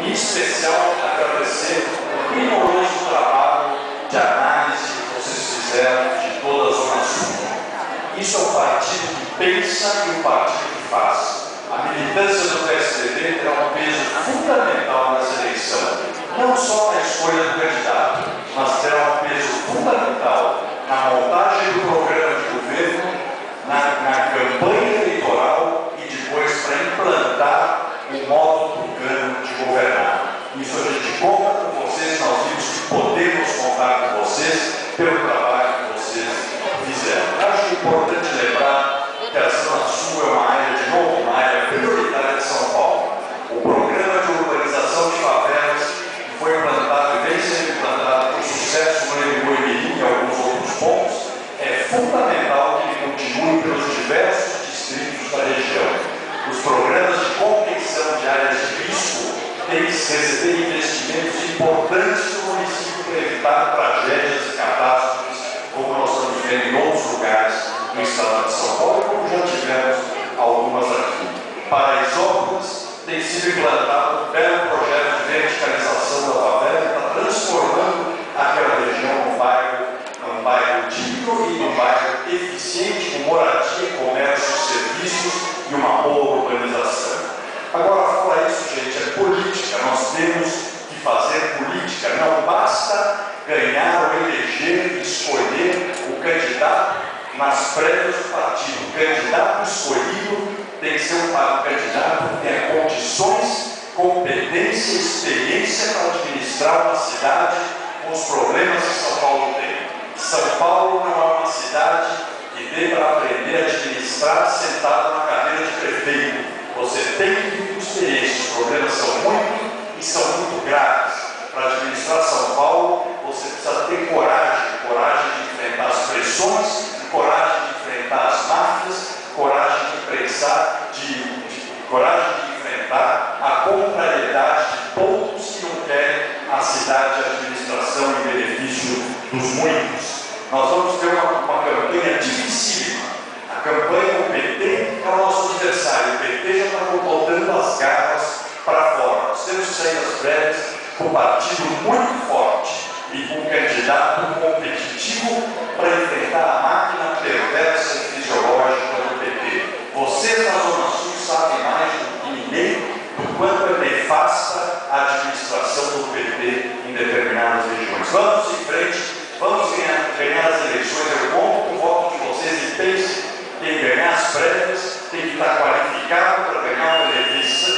Em especial, agradecer o primoroso trabalho de análise que vocês fizeram de toda a Zona Sul. Isso é um partido que pensa e um partido que faz. A militância do PSDB terá um peso fundamental nessa eleição, não só na escolha do candidato, mas terá um peso fundamental na montagem do programa de governo, na campanha eleitoral e depois para implantar o modo tucano de governar. Isso a gente conta com vocês, nós vimos que podemos contar com vocês pelo trabalho que vocês fizeram. Acho importante lembrar que a Zona Sul é uma área, de novo, uma área prioritária de São Paulo. O programa de urbanização de favelas que foi implantado e vem sendo implantado com sucesso no Embu-Mirim e alguns outros pontos, é fundamental que ele continue pelos diversos distritos da região. Os programas de contenção de áreas de risco têm que receber investimentos importantes no município para evitar tragédias e catástrofes, como nós estamos vendo em outros lugares no estado de São Paulo, e como já tivemos algumas aqui. Paraisópolis tem sido implantado um belo projeto de verticalização da favela, que está transformando aquela região num bairro digno e num bairro eficiente, com moradia, comércio, serviços e uma boa urbanização. Agora, fora isso, gente, é política. Nós temos que fazer política. Não basta ganhar ou eleger e escolher o candidato nas prévias do partido. O candidato escolhido tem que ser um candidato que tenha condições, competência e experiência para administrar uma cidade com os problemas que São Paulo tem. São Paulo não é uma cidade que dê para aprender a administrar sentado na cadeira de prefeito. Você tem que vir com experiência. Os problemas são muitos e são muito graves. Para administrar São Paulo, você precisa ter coragem de enfrentar as pressões, coragem de enfrentar as máfias, coragem de enfrentar a contrariedade de poucos que não querem a cidade e a administração em benefício dos muitos. Nós vamos ter uma campanha dificílima. A campanha do PT é o nosso adversário. O PT já está botando as garras para fora. Nós temos que sair das prévias com um partido muito forte e com um candidato competitivo para enfrentar a máquina perversa e fisiológica do PT. Vocês na Zona Sul sabem mais do que ninguém do quanto é nefasta a administração do PT em determinadas regiões. Vamos em frente, vamos ganhar as eleições. Eu conto com o voto de vocês e pensem, tem que ganhar as prévias, tem que estar qualificado para ganhar uma eleição